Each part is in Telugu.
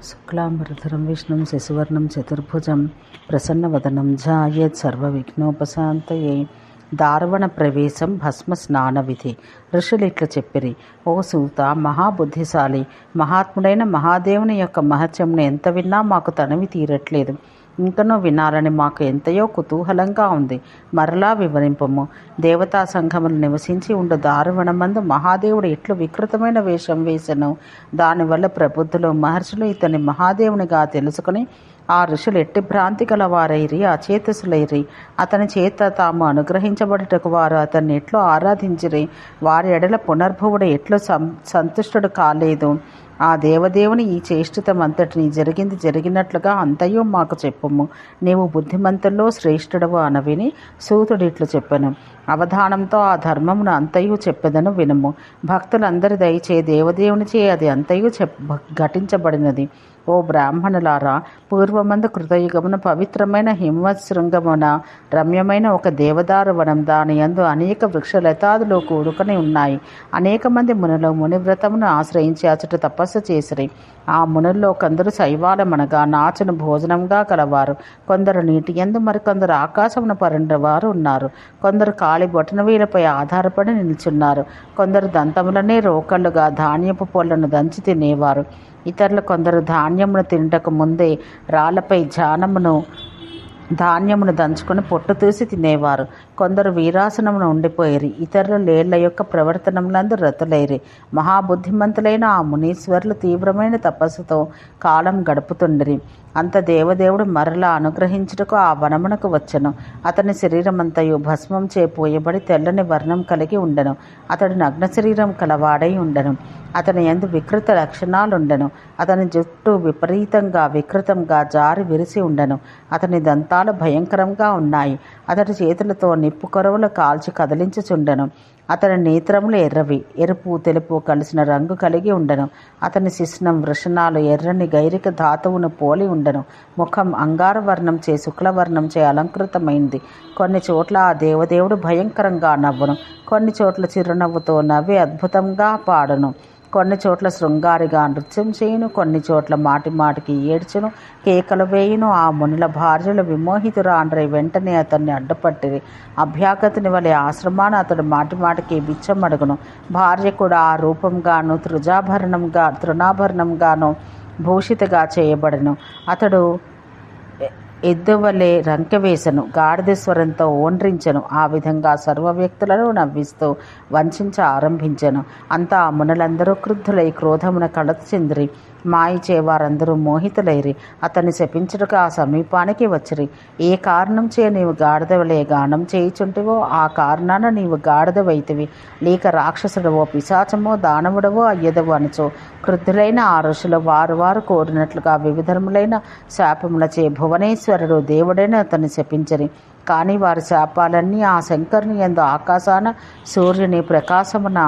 శుక్లాంబరధరం విష్ణుం శశివర్ణం చతుర్భుజం ప్రసన్నవదనం ధ్యాయేత్ సర్వవిఘ్నోపశాంతయే. దారువణ ప్రవేశం భస్మ స్నాన విధి. ఋషులు ఇట్లా చెప్పిరి: ఓ సూత, మహాబుద్ధిశాలి మహాత్ముడైన మహాదేవుని యొక్క మహత్యంను ఎంత విన్నా మాకు తనివి తీరట్లేదు. ఇంకనూ వినాలని మాకు ఎంతయో కుతూహలంగా ఉంది. మరలా వివరింపము. దేవతా సంఘములు నివసించి ఉండు దారువణమందు మహాదేవుడు ఎట్లు వికృతమైన వేషం వేసెను. దానివల్ల ప్రబుద్ధులు మహర్షులు ఇతని మహాదేవునిగా తెలుసుకుని ఆ ఋషులు ఎట్టి భ్రాంతి గలవారైరి, అచేతసులైరి. అతని చేత తాము అనుగ్రహించబడుటకు వారు అతన్ని ఎట్లు ఆరాధించిరి. వారి ఎడల పునర్భువుడు ఎట్లు సంతుష్టుడు కాలేదు. ఆ దేవదేవుని ఈ చేష్టితమంతటిని జరిగినట్లుగా అంతయో మాకు చెప్పుము. నీవు బుద్ధిమంతుల్లో శ్రేష్ఠుడవు అనవిని సూతుడిట్లు చెప్పెను. అవధానంతో ఆ ధర్మమును అంతయు చెప్పెదను వినుము. భక్తులందరి దయచే దేవదేవునిచే అది అంతయు ఘటించబడినది. ఓ బ్రాహ్మణులారా, పూర్వమందు కృతయుగమున పవిత్రమైన హిమశృంగమున రమ్యమైన ఒక దేవదారు వనం, దాని యందు అనేక వృక్షలతాదులు కూడుకొని ఉన్నాయి. అనేక మంది మునులు మునివ్రతమును ఆశ్రయించి అచట తపస్సు చేసిరి. ఆ మునుల్లో కొందరు శైవాలమనగా నాచును భోజనంగా కలవారు, కొందరు నీటి యందు, మరికొందరు ఆకాశమును పరుండవారు ఉన్నారు. కొందరు కాలి బొటనవేలపై ఆధారపడి నిల్చున్నారు. కొందరు దంతములనే రోకళ్ళుగా ధాన్యపు పొలను దంచి తినేవారు. ఇతరులు కొందరు ధాన్యమును తినటకు ముందే రాళ్లపై ధాన్యమును దంచుకొని పొట్టు తీసి తినేవారు. కొందరు వీరాసనమును ఉండిపోయిరి. ఇతరులు లేళ్ల యొక్క ప్రవర్తనములందు రతులైరి. మహాబుద్ధిమంతులైన ఆ మునీశ్వరులు తీవ్రమైన తపస్సుతో కాలం గడుపుతుండిరి. అంత దేవదేవుడు మరలా అనుగ్రహించుటకు ఆ వనమునకు వచ్చెను. అతని శరీరమంతయు భస్మం చేపోయబడి తెల్లని వర్ణం కలిగి ఉండెను. అతడు నగ్న శరీరం కలవాడై ఉండెను. అతని యందు వికృత లక్షణాలుండెను. అతని జుట్టు వికృతంగా జారి విరిసి ఉండెను. అతని దంతాలు భయంకరంగా ఉన్నాయి. అతడి చేతులతో నిప్పు కొరవులు కాల్చి కదిలించుచుండెను. అతని నేత్రములు ఎర్రవి, ఎరుపు తెలుపు కలిసిన రంగు కలిగి ఉండెను. అతని శిశ్నం వృషణాలు ఎర్రని గైరిక ధాతువును పోలి ఉండెను. ముఖం అంగారవర్ణం చే శుక్లవర్ణం చే అలంకృతమైంది. కొన్ని చోట్ల ఆ దేవదేవుడు భయంకరంగా నవ్వును. కొన్ని చోట్ల చిరునవ్వుతో నవ్వి అద్భుతంగా పాడును. కొన్ని చోట్ల శృంగారిగా నృత్యం చేయును. కొన్ని చోట్ల మాటికి ఏడ్చును, కేకలు వేయును. ఆ మునుల భార్యలు విమోహితురాండ్రై వెంటనే అతన్ని అడ్డుపట్టిరి. అభ్యాగతుని వలె ఆశ్రమాన అతడు మాటికి బిచ్చమడుగును. భార్య కూడా ఆ రూపంగాను తృణాభరణంగాను భూషితగా చేయబడెను. అతడు ఎద్దువలే రంకెవేసెను, గాడిద స్వరంతో ఓండ్రించెను. ఆ విధంగా సర్వ వ్యక్తులను నవ్విస్తూ వంచించ ఆరంభించెను. అంతా ఆ మునులందరూ క్రుద్ధులై క్రోధమున కలత చెందిరి. మాయిచే వారందరూ మోహితులైరి. అతన్ని శపించుటకు ఆ సమీపానికి వచ్చిరి. ఏ కారణం చే నీవు గాడిదవలే గానం చేయుచుంటివో ఆ కారణాన నీవు గాడిదవైతివి, లేక రాక్షసుడవో పిశాచమో దానవుడవో అయ్యదవు అనుచో క్రుద్ధులైన ఆ ఋషులు వారు కోరినట్లుగా వివిధములైన శాపములచే భువనేశ్వరుడు దేవుడైన అతన్ని శపించరి. కానీ వారి శాపాలన్నీ ఆ శంకరుని యందు ఆకాశాన సూర్యుని ప్రకాశమున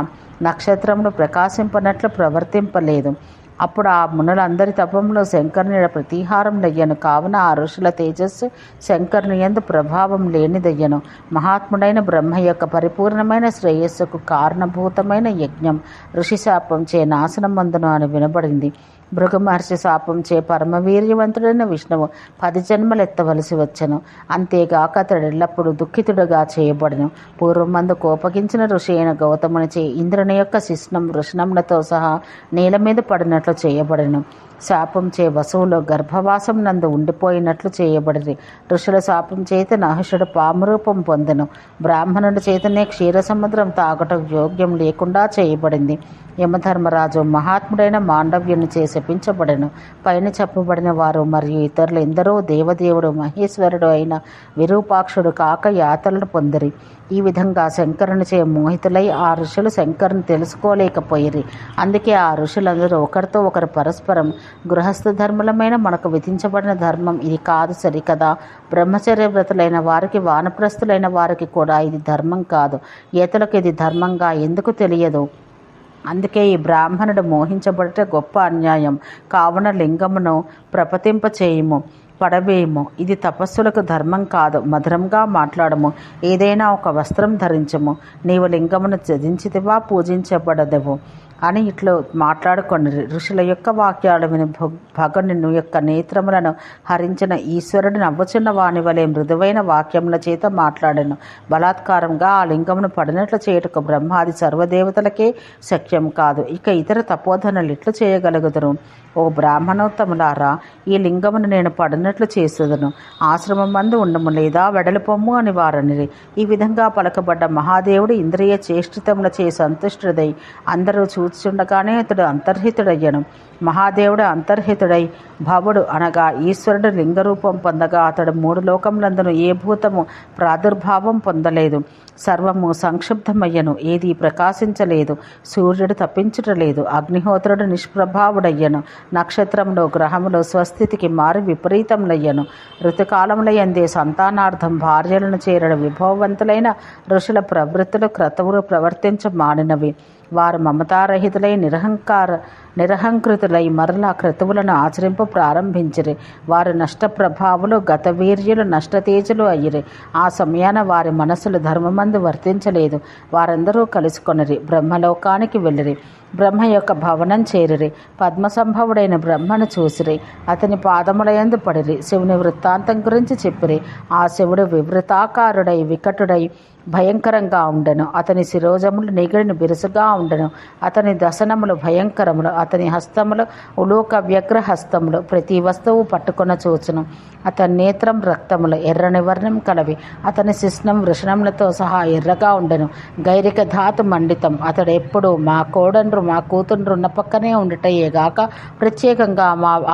నక్షత్రమును ప్రకాశింపనట్లు ప్రవర్తింపలేదు. అప్పుడు ఆ మునులందరి తపంలో శంకరుని ప్రతీహారం లయ్యను. కావున ఆ ఋషుల తేజస్సు శంకరుని యందు ప్రభావం లేనిదయ్యను. మహాత్ముడైన బ్రహ్మ యొక్క పరిపూర్ణమైన శ్రేయస్సుకు కారణభూతమైన యజ్ఞం ఋషి శాపం చే నాశనం అందును అని వినబడింది. భృగు మహర్షి శాపం చే పరమవీర్యవంతుడైన విష్ణువు 10 జన్మలెత్తవలసి వచ్చెను. అంతేగాక అతడు ఎల్లప్పుడూ దుఃఖితుడుగా చేయబడెను. పూర్వమందు కోపగించిన ఋషి అయిన గౌతముని చే ఇంద్రుని యొక్క శిష్ణం వృషణములతో సహా నేల మీద పడినట్లు చేయబడెను. శాపం చే వసువులు గర్భవాసం నందు ఉండిపోయినట్లు చేయబడిరి. ఋషుల శాపం చేత నహుషుడు పాము రూపం పొందెను. బ్రాహ్మణుడి చేతనే క్షీరసముద్రం తాగటం యోగ్యం లేకుండా చేయబడింది. యమధర్మరాజు మహాత్ముడైన మాండవ్యుని చే శపించబడెను. పైన చెప్పబడిన వారు మరియు ఇతరులు ఎందరో దేవదేవుడు మహేశ్వరుడు అయిన విరూపాక్షుడు కాక యాతలను పొందిరి. ఈ విధంగా శంకరుని చే మోహితులై ఆ ఋషులు శంకరుని తెలుసుకోలేకపోయిరి. అందుకే ఆ ఋషులందరూ ఒకరితో ఒకరు పరస్పరం గృహస్థ ధర్మలమైన మనకు విధించబడిన ధర్మం ఇది కాదు సరికదా, బ్రహ్మచర్య వ్రతులైన వారికి వానప్రస్థులైన వారికి కూడా ఇది ధర్మం కాదు, ఏతలకు ఇది ధర్మంగా ఎందుకు తెలియదు. అందుకే ఈ బ్రాహ్మణుడు మోహించబడట గొప్ప అన్యాయం. కావున లింగమును ప్రపతింపచేయుము, పడవేయము. ఇది తపస్సులకు ధర్మం కాదు. మధురంగా మాట్లాడము. ఏదైనా ఒక వస్త్రం ధరించము. నీవు లింగమును త్యజించితివా, పూజించబడదవు. అని ఇట్లు మాట్లాడుకొని ఋషుల యొక్క వాక్యాలు విని భగను యొక్క నేత్రములను హరించిన ఈశ్వరుడు నవ్వుచున్న వాని వలె మృదువైన వాక్యముల చేత మాట్లాడను. బలాత్కారంగా ఆ లింగమును పడినట్లు చేయుటకు బ్రహ్మాది సర్వదేవతలకే శక్యం కాదు. ఇక ఇతర తపోధనులు ఇట్లు చేయగలుగుదురు. ఓ బ్రాహ్మణోత్తములారా, ఈ లింగమును నేను పడినట్లు చేసేదను. ఆశ్రమం మందు ఉండము లేదా వెడలిపొమ్ము అని వారనిరి. ఈ విధంగా పలకబడ్డ మహాదేవుడు ఇంద్రియ చేష్టితములచే సంతుష్టుడై అందరూ చూచుండగానే అతడు అంతర్హితుడయ్యను. మహాదేవుడు అంతర్హితుడై భవుడు అనగా ఈశ్వరుడు లింగరూపం పొందగా అతడు 3 లోకములందును ఏ భూతము ప్రాదుర్భావం పొందలేదు. సర్వము సంక్షుబ్ధమయ్యను, ఏదీ ప్రకాశించలేదు. సూర్యుడు తప్పించుటలేదు, అగ్నిహోత్రుడు నిష్ప్రభావుడయ్యను. నక్షత్రములు గ్రహములు స్వస్థితికి మారి విపరీతములయ్యను. ఋతుకాలముల యందే సంతానార్థం భార్యలను చేరడు విభవవంతులైన ఋషుల ప్రవృత్తులు క్రతువులు ప్రవర్తించమానినవి. వారు మమతారహితులై నిరహంకృతులై మరలా క్రతువులను ఆచరింప ప్రారంభించిరి. వారు నష్టప్రభావులు గతవీర్యులు నష్టతేజులు అయ్యిరి. ఆ సమయాన వారి మనసులు ధర్మమందు వర్తించలేదు. వారందరూ కలుసుకొనిరి, బ్రహ్మలోకానికి వెళ్ళిరి. బ్రహ్మ యొక్క భవనం చేరిరి. పద్మసంభవుడైన బ్రహ్మను చూసిరి. అతని పాదములయందు పడిరి. శివుని వృత్తాంతం గురించి చెప్పిరి. ఆ శివుడు వివృతాకారుడై వికటుడై భయంకరంగా ఉండెను. అతని శిరోజములు నిగిడిని బిరుసుగా ఉండెను. అతని దశనములు భయంకరములు. అతని హస్తములు ఉలోక వ్యగ్ర హస్తములు. ప్రతి వస్తువు పట్టుకొన చూచును. అతని నేత్రం రక్తములు ఎర్రని వర్ణం కలవి. అతని శిష్ణం వృషణములతో సహా ఎర్రగా ఉండెను. గైరిక ధాతు మండితం. అతడు ఎప్పుడు మా కోడండ్రు మా కూతుండ్రు ఉన్న పక్కనే ఉండటయేగాక ప్రత్యేకంగా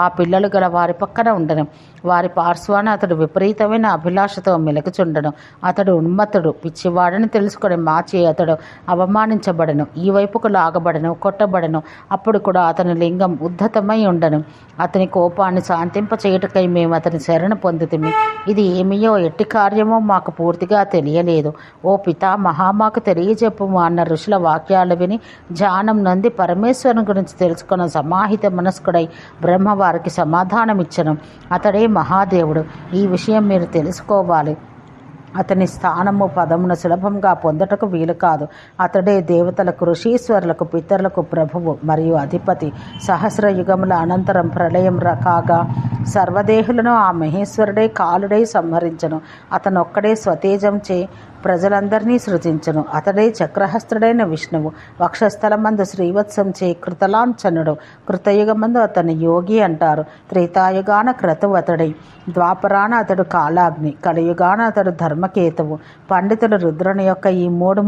ఆ పిల్లలు గల వారి పక్కన ఉండను. వారి పార్శ్వాన అతడు విపరీతమైన అభిలాషతో మెలకుచుండను. అతడు ఉన్మత్తుడు, పిచ్చివాడని తెలుసుకొని మాచి అతడు అవమానించబడను, ఈ వైపుకు లాగబడను, కొట్టబడను. అప్పుడు కూడా అతని లింగం ఉద్ధతమై ఉండను. అతని కోపాన్ని శాంతింపచేయుటకై మేము అతని శరణ పొందితిమి. ఇది ఏమియో ఎట్టి కార్యమో మాకు పూర్తిగా తెలియలేదు. ఓ పితామహా, మాకు తెలియజెప్పుము అన్న ఋషుల వాక్యాలు విని ధ్యానం నంది పరమేశ్వరుని గురించి తెలుసుకున్న సమాహిత మనస్కుడై బ్రహ్మ వారికి సమాధానమిచ్చను. అతడే మహాదేవుడు. ఈ విషయం మీరు తెలుసుకోవాలి. అతని స్థానము పదమును సులభంగా పొందటకు వీలు కాదు. అతడే దేవతలకు ఋషీశ్వరులకు పితరులకు ప్రభువు మరియు అధిపతి. సహస్ర యుగముల అనంతరం ప్రళయం కాగా సర్వదేహులను ఆ మహేశ్వరుడే కాలుడై సంహరించను. అతనొక్కడే స్వతేజంచే ప్రజలందరినీ సృజించను. అతడే చక్రహస్తుడైన విష్ణువు. వక్షస్థలమందు శ్రీవత్సంచే కృతలాంఛనుడు. కృతయుగమందు అతని యోగి అంటారు. త్రేతాయుగాన క్రతువు అతడే. ద్వాపరాన అతడు కాలాగ్ని. కలియుగాన అతడు ధర్మకేతువు. పండితులు రుద్రుని యొక్క ఈ 3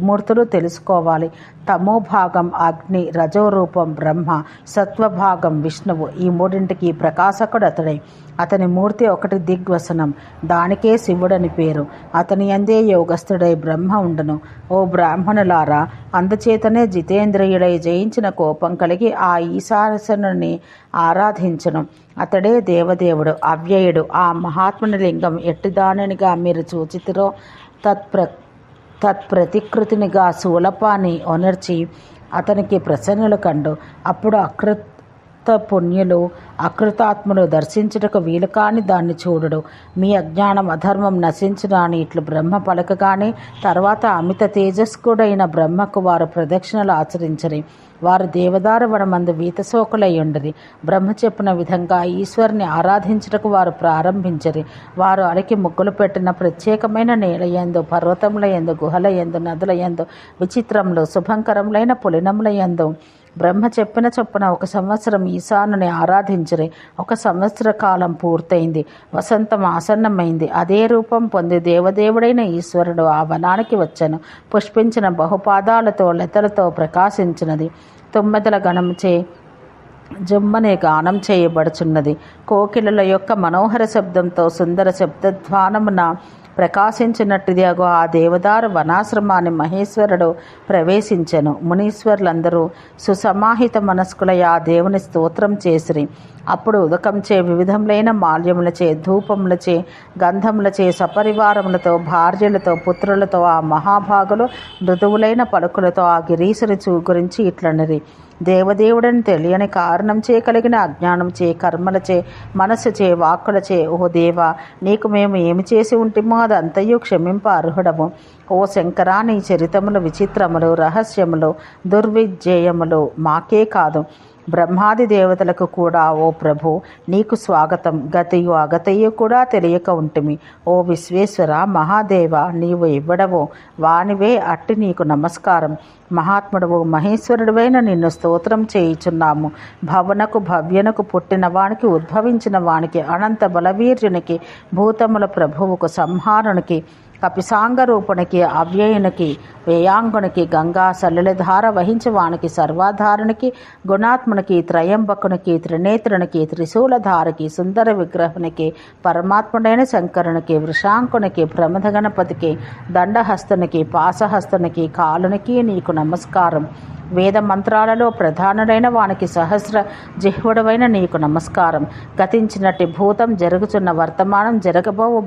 మూర్తులు తెలుసుకోవాలి. తమోభాగం అగ్ని, రజోరూపం బ్రహ్మ, సత్వభాగం విష్ణువు. ఈ 3ంటికి ప్రకాశకుడు అతడే. అతని మూర్తి ఒకటి దిగ్వసనం, దానికే శివుడని పేరు. అతని అందే యోగస్థుడై బ్రహ్మ ఉండును. ఓ బ్రాహ్మణులారా, అందుచేతనే జితేంద్రియుడై జయించిన కోపం కలిగి ఆ ఈశానసుని ఆరాధించను. అతడే దేవదేవుడు, అవ్యయుడు. ఆ మహాత్ముని లింగం ఎట్టిదానినిగా మీరు చూచితిరో తత్ప్రతికృతినిగా శూలపాన్ని ఒనర్చి అతనికి ప్రసన్నులు కండు. అప్పుడు పుణ్యులు అకృతాత్ములు దర్శించుటకు వీలు కాని దాన్ని చూడడు. మీ అజ్ఞానం అధర్మం నశించును అని ఇట్లు బ్రహ్మ పలకగానే తర్వాత అమిత తేజస్కుడైన బ్రహ్మకు వారు ప్రదక్షిణలు ఆచరించరి. వారు దేవదారు వనమందు వీతశోకులై ఉండరి. బ్రహ్మ చెప్పిన విధంగా ఈశ్వరుని ఆరాధించుటకు వారు ప్రారంభించరి. వారు అడికి ముగ్గులు పెట్టిన ప్రత్యేకమైన నేలయందు, పర్వతముల యందు, గుహల యందు, నదుల యందు, విచిత్రములు శుభంకరములైన పులినముల యందు బ్రహ్మ చెప్పిన చొప్పున 1 సంవత్సరం ఈశానుని ఆరాధించరి. 1 సంవత్సర కాలం పూర్తయింది. వసంతం ఆసన్నమైంది. అదే రూపం పొంది దేవదేవుడైన ఈశ్వరుడు ఆ వనానికి వచ్చెను. పుష్పించిన బహుపాదాలతో లతలతో ప్రకాశించినది. 9 గణముచే జుమ్మనే గానం చేయబడుచున్నది. కోకిలల యొక్క మనోహర శబ్దంతో సుందర శబ్దధ్వానమున ప్రకాశించినట్టుదిగో ఆ దేవదారు వనాశ్రమాన్ని మహేశ్వరుడు ప్రవేశించెను. మునీశ్వరులందరూ సుసమాహిత మనస్కులై ఆ దేవుని స్తోత్రం చేసిరి. అప్పుడు ఉదకంచే వివిధములైన మాల్యములచే, ధూపములచే, గంధములచే, సపరివారములతో, భార్యలతో, పుత్రులతో ఆ మహాభాగులు మృదువులైన పలుకులతో ఆ గిరీశుని గురించి ఇట్లనిరి. దేవదేవుడని తెలియని కారణంచే కలిగిన అజ్ఞానంచే, కర్మలచే, మనస్సుచే, వాక్కులచే ఓ దేవా నీకు మేము ఏమి చేసి ఉంటిమో అదంతయు క్షమింప అర్హుడము. ఓ శంకరా, నీ చరితములు విచిత్రములు, రహస్యములు, దుర్విజయములు మాకే కాదు బ్రహ్మాది దేవతలకు కూడా ఓ ప్రభు నీకు స్వాగతం. గతియు అగతయు కూడా తెలియక ఉంటిమి. ఓ విశ్వేశ్వర మహాదేవ, నీవు ఇవ్వడవో వానివే అట్టి నీకు నమస్కారం. మహాత్ముడవు మహేశ్వరుడువైన నిన్ను స్తోత్రం చేయుచున్నాము. భవనకు భవ్యనకు పుట్టిన వానికి, ఉద్భవించిన వానికి, అనంత బలవీర్యునికి, భూతముల ప్రభువుకు, సంహారునికి, కపిసాంగరూపునికి, అవ్యయునికి, వ్యయాంగునికి, గంగా సలిలధార వహించవానికి, సర్వాధారునికి, గుణాత్మునికి, త్రయంబకునికి, త్రినేత్రునికి, త్రిశూలధారికి, సుందర విగ్రహునికి, పరమాత్ముడైన శంకరునికి, వృషాంకునికి, ప్రమథ గణపతికి, దండహస్తునికి, పాశహస్తునికి, కాలునికి నీకు నమస్కారం. వేద మంత్రాలలో ప్రధానుడైన వానికి, సహస్ర జిహ్వుడవైన నీకు నమస్కారం. గతించినట్టి భూతం, జరుగుతున్న వర్తమానం, జరగబోవు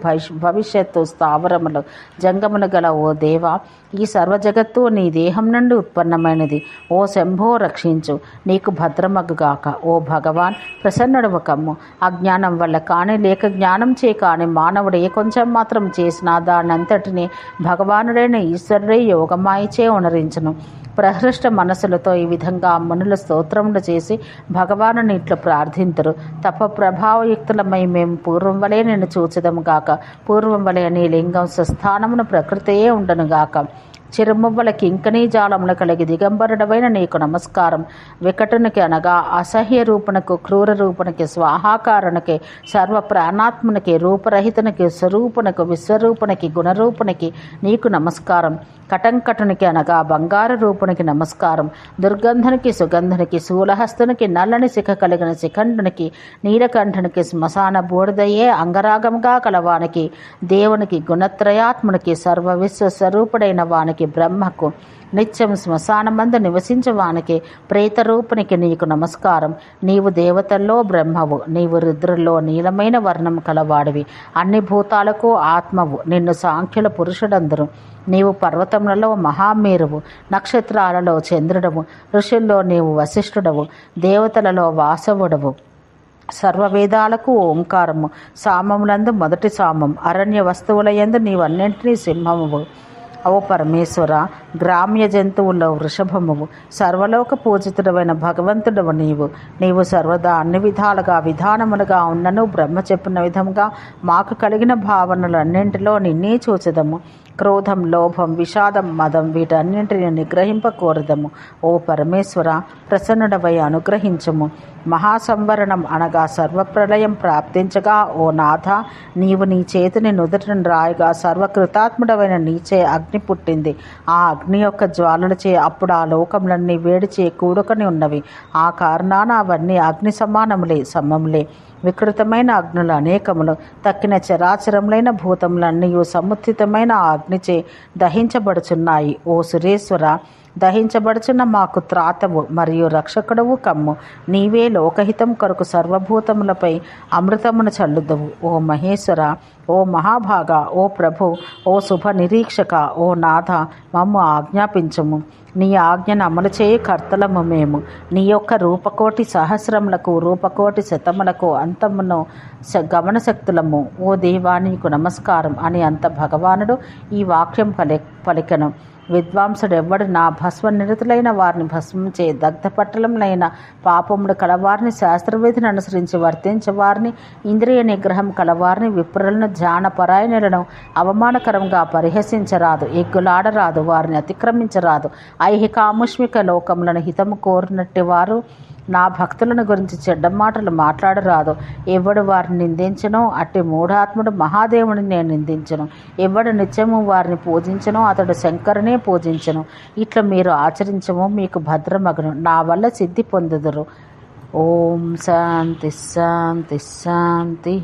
భవిష్యత్తు, స్థావరములు, జంగములు గల ఓ దేవా, ఈ సర్వజగత్తు నీ దేహం నుండి ఉత్పన్నమైనది. ఓ శంభో రక్షించు, నీకు భద్రమగుగాక. ఓ భగవాన్ ప్రసన్నుడవ కమ్ము. అజ్ఞానం వల్ల కానీ, లేక జ్ఞానం చే కానీ మానవుడు ఏ కొంచెం మాత్రం చేసినా దానంతటిని భగవానుడైన ఈశ్వరుడే యోగమాయిచే ఉనరించును. ప్రహృష్ట మనసులతో ఈ విధంగా మునులు స్తోత్రములు చేసి భగవానుని ఇట్లు ప్రార్థింతురు. తప ప్రభావయుక్తులమై మేము పూర్వం వలె నిన్ను చూచెదము గాక. పూర్వం వలె నీ లింగం స్వస్థానమును ప్రకృతియే ఉండను గాక. చిరుమువ్వల కింకనీ జాలములు కలిగి దిగంబరుడవైన నీకు నమస్కారం. వికటునికి అనగా అసహ్య రూపునకు, క్రూర రూపునికి, స్వాహాకారునికి, సర్వ ప్రాణాత్మునికి, రూపరహితునికి, స్వరూపునకు, విశ్వరూపునికి, గుణరూపునికి నీకు నమస్కారం. కటంకటునికి అనగా బంగారు రూపునికి నమస్కారం. దుర్గంధునికి, సుగంధునికి, శూలహస్తునికి, నల్లని శిఖ కలిగిన శిఖండునికి, నీలకంఠునికి, శ్మశాన బూడిదయే అంగరాగముగా కలవానికి, దేవునికి, గుణత్రయాత్మునికి, సర్వ విశ్వస్వరూపుడైన వానికి, బ్రహ్మకు, నిత్యం శ్మశానమందు నివసించవానికి, ప్రేతరూపునికి నీకు నమస్కారం. నీవు దేవతల్లో బ్రహ్మవు, నీవు రుద్రుల్లో నీలమైన వర్ణం కలవాడివి, అన్ని భూతాలకు ఆత్మవు, నిన్ను సాంఖ్యుల పురుషుడందరు. నీవు పర్వతములలో మహామేరువు, నక్షత్రాలలో చంద్రుడవు, ఋషుల్లో నీవు వశిష్ఠుడవు, దేవతలలో వాసవుడవు, సర్వవేదాలకు ఓంకారము, సామములందు మొదటి సామం, అరణ్య వస్తువుల యందు నీవన్నింటినీ సింహమువు. ఓ పరమేశ్వర, గ్రామ్య జంతువుల్లో వృషభమువు, సర్వలోక పూజితుడవైన భగవంతుడవు నీవు సర్వదా అన్ని విధాలుగా విధానములుగా ఉన్నను. బ్రహ్మ చెప్పిన విధముగా మాకు కలిగిన భావనలన్నింటిలో నిన్నే చూచెదము. క్రోధం, లోభం, విషాదం, మదం వీటన్నింటిని నిగ్రహింపకోరదము. ఓ పరమేశ్వర, ప్రసన్నుడవై అనుగ్రహించము. మహాసంవరణం అనగా సర్వప్రలయం ప్రాప్తించగా ఓ నాథ, నీవు నీ చేతిని నుదుటిని రాయగా సర్వకృతాత్ముడవైన నీచే అగ్ని పుట్టింది. ఆ అగ్ని యొక్క జ్వాలలచే అప్పుడు ఆ లోకములన్నీ వేడిచే కూడుకొని ఉన్నవి. ఆ కారణాన అవన్నీ అగ్ని సమములే. వికృతమైన అగ్నులు అనేకములు, తక్కిన చరాచరములైన భూతములన్నీ సముత్థితమైన ఆ అగ్నిచే దహించబడుచున్నాయి. ఓ సురేశ్వర, దహించబడుచున్న మాకు త్రాతవు మరియు రక్షకుడవు కమ్ము. నీవే లోకహితం కొరకు సర్వభూతములపై అమృతమును చల్లుదవు. ఓ మహేశ్వర, ఓ మహాభాగ, ఓ ప్రభు, ఓ శుభ నిరీక్షక, ఓ నాథ, మమ్ము ఆజ్ఞాపించము. నీ ఆజ్ఞను అమలు చేయ కర్తలము మేము. నీ యొక్క రూపకోటి సహస్రములకు, రూపకోటి శతములకు అంతమును గమనశక్తులము. ఓ దేవా, నీకు నమస్కారం అని అంత భగవానుడు ఈ వాక్యం పలికెను. విద్వాంసుడెవ్వడు నా భస్మ నిరతులైన వారిని భస్మంచే, దగ్ధపట్టలములైన పాపముడు కలవారిని, శాస్త్రవిధిని అనుసరించి వర్తించే వారిని, ఇంద్రియ నిగ్రహం కలవారిని, విప్రులను, ధ్యానపరాయణులను అవమానకరంగా పరిహసించరాదు, ఎగ్గులాడరాదు, వారిని అతిక్రమించరాదు. ఐహికాముష్మిక లోకములను హితము కోరినట్టి వారు నా భక్తులను గురించి చెడ్డ మాటలు మాట్లాడరాదు. ఎవడు వారిని నిందించనో అట్టి మూఢాత్ముడు మహాదేవుని నేను నిందించను. ఎవడు నిత్యము వారిని పూజించనో అతడు శంకరునే పూజించను. ఇట్లా మీరు ఆచరించము, మీకు భద్రమగును, నా వల్ల సిద్ధి పొందుదురు. ఓం శాంతి శాంతి శాంతి.